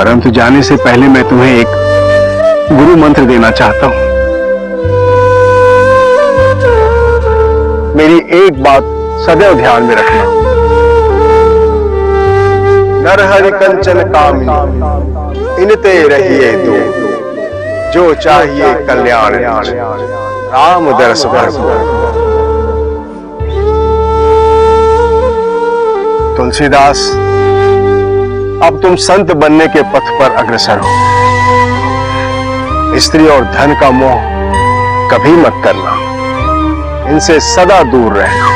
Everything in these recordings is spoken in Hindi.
परंतु जाने से पहले मैं तुम्हें एक गुरु मंत्र देना चाहता हूं। मेरी एक बात सदैव ध्यान में रखना। नरहरि कंचन कामिनी इनते रहिए दो, जो चाहिए कल्याण राम दरस भर। तुलसीदास, अब तुम संत बनने के पथ पर अग्रसर हो। स्त्री और धन का मोह कभी मत करना, इनसे सदा दूर रहना।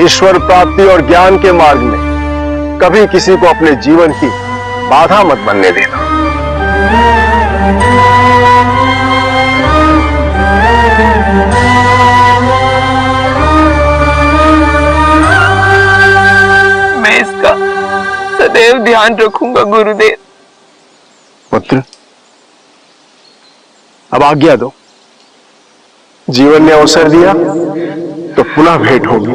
ईश्वर प्राप्ति और ज्ञान के मार्ग में कभी किसी को अपने जीवन की बाधा मत बनने देना। मैं इसका सदैव ध्यान रखूंगा गुरुदेव। पुत्र, अब आज्ञा दो। जीवन ने अवसर दिया तो पुनः भेंट होगी।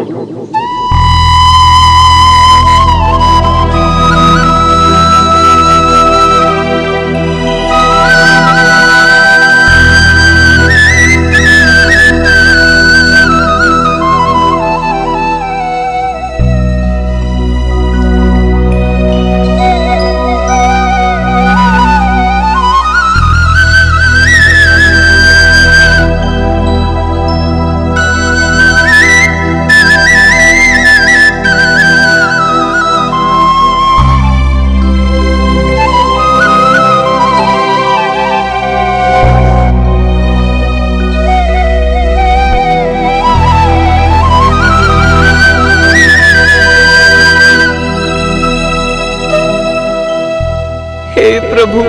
हे प्रभु,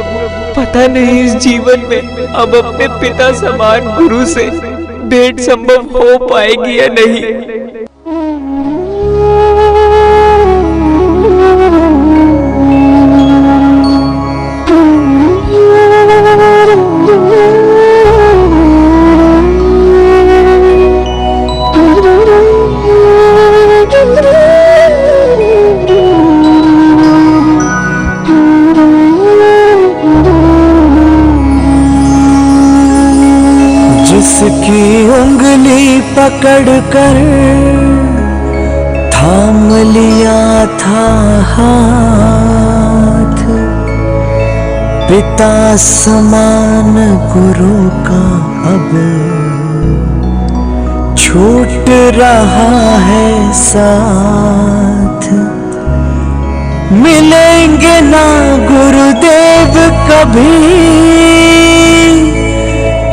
पता नहीं इस जीवन में अब अपने पिता समान गुरु से भेंट संभव हो पाएगी या नहीं। जिसकी उंगली पकड़कर थाम लिया था हाथ, पिता समान गुरु का अब छूट रहा है साथ। मिलेंगे ना गुरुदेव कभी,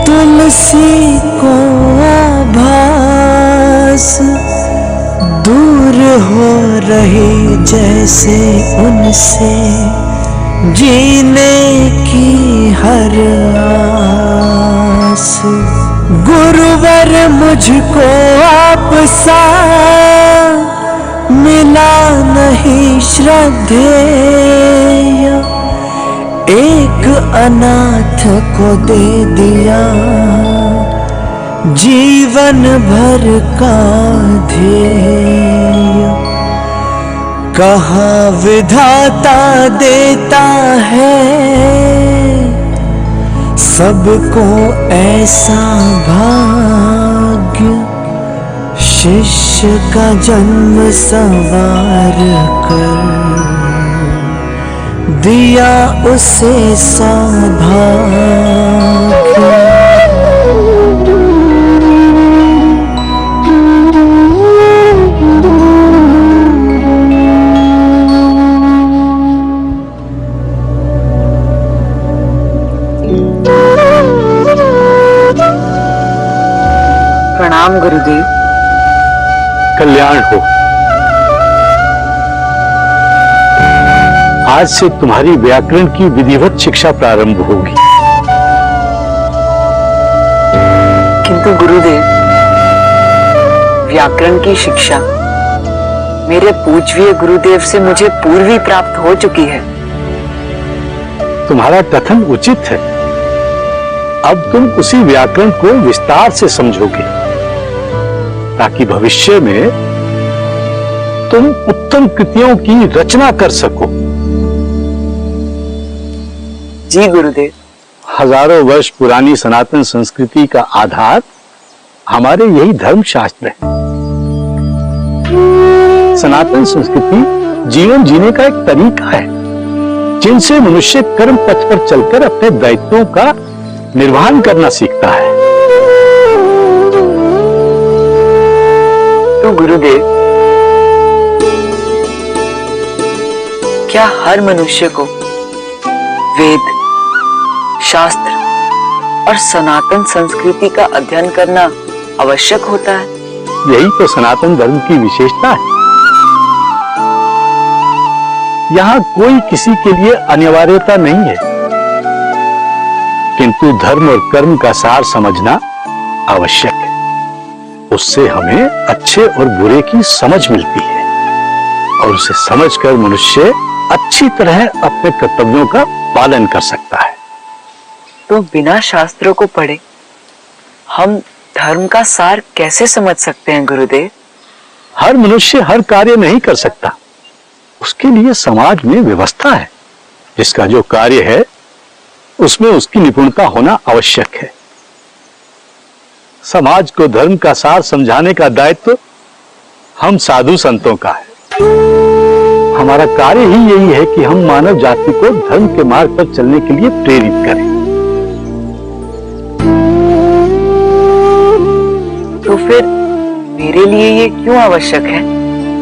तुलसी को आभास दूर हो रही जैसे उनसे जीने की हर आस। गुरुवर मुझको आपसा मिला नहीं श्रद्धेय, एक अनाथ को दे दिया जीवन भर का ध्येय। कहाँ विधाता देता है सबको ऐसा भाग्य, शिष्य का जन्म संवार कर दिया उसे सौभाग्य। प्रणाम गुरुदेव। कल्याण हो। आज से तुम्हारी व्याकरण की विधिवत शिक्षा प्रारंभ होगी। किंतु गुरुदेव, व्याकरण की शिक्षा मेरे पूज्य गुरुदेव से मुझे पूर्व ही प्राप्त हो चुकी है। तुम्हारा कथन उचित है। अब तुम उसी व्याकरण को विस्तार से समझोगे ताकि भविष्य में तुम उत्तम कृतियों की रचना कर सको। जी गुरुदेव। हजारों वर्ष पुरानी सनातन संस्कृति का आधार हमारे यही धर्म शास्त्र है। सनातन संस्कृति जीवन जीने का एक तरीका है जिनसे मनुष्य कर्म पथ पर चलकर अपने दायित्वों का निर्वहन करना सीखता है। तो गुरुदेव, क्या हर मनुष्य को वेद, शास्त्र और सनातन संस्कृति का अध्ययन करना आवश्यक होता है? यही तो सनातन धर्म की विशेषता है। यहाँ कोई किसी के लिए अनिवार्यता नहीं है, किंतु धर्म और कर्म का सार समझना आवश्यक है। उससे हमें अच्छे और बुरे की समझ मिलती है और उसे समझकर मनुष्य अच्छी तरह अपने कर्तव्यों का पालन कर सकता है। तो बिना शास्त्रों को पढ़े हम धर्म का सार कैसे समझ सकते हैं गुरुदेव? हर मनुष्य हर कार्य नहीं कर सकता। उसके लिए समाज में व्यवस्था है जिसका जो कार्य है उसमें उसकी निपुणता होना आवश्यक है। समाज को धर्म का सार समझाने का दायित्व हम साधु संतों का है। हमारा कार्य ही यही है कि हम मानव जाति को धर्म के मार्ग पर चलने के लिए प्रेरित करें। तो फिर मेरे लिए ये क्यों आवश्यक है?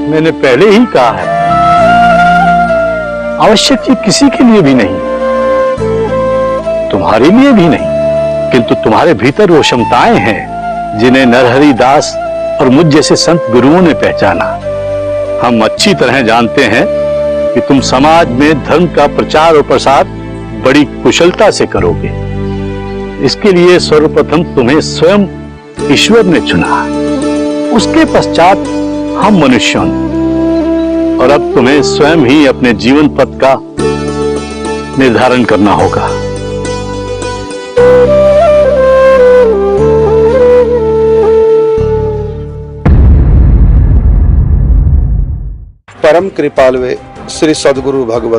मैंने पहले ही कहा है, आवश्यक ये किसी के लिए भी नहीं, तुम्हारे लिए भी नहीं, किंतु तुम्हारे भीतर वो क्षमताएं हैं जिन्हें नरहरि दास और मुझ जैसे संत गुरुओं ने पहचाना। हम अच्छी तरह जानते हैं कि तुम समाज में धर्म का प्रचार और प्रसार बड़ी कुशलता से करोगे। इसके लिए सर्वप्रथम तुम्हें स्वयं ईश्वर ने चुना, उसके पश्चात हम मनुष्यों ने, और अब तुम्हें स्वयं ही अपने जीवन पथ का निर्धारण करना होगा। परम कृपालवे श्री सद्गुरु भगवत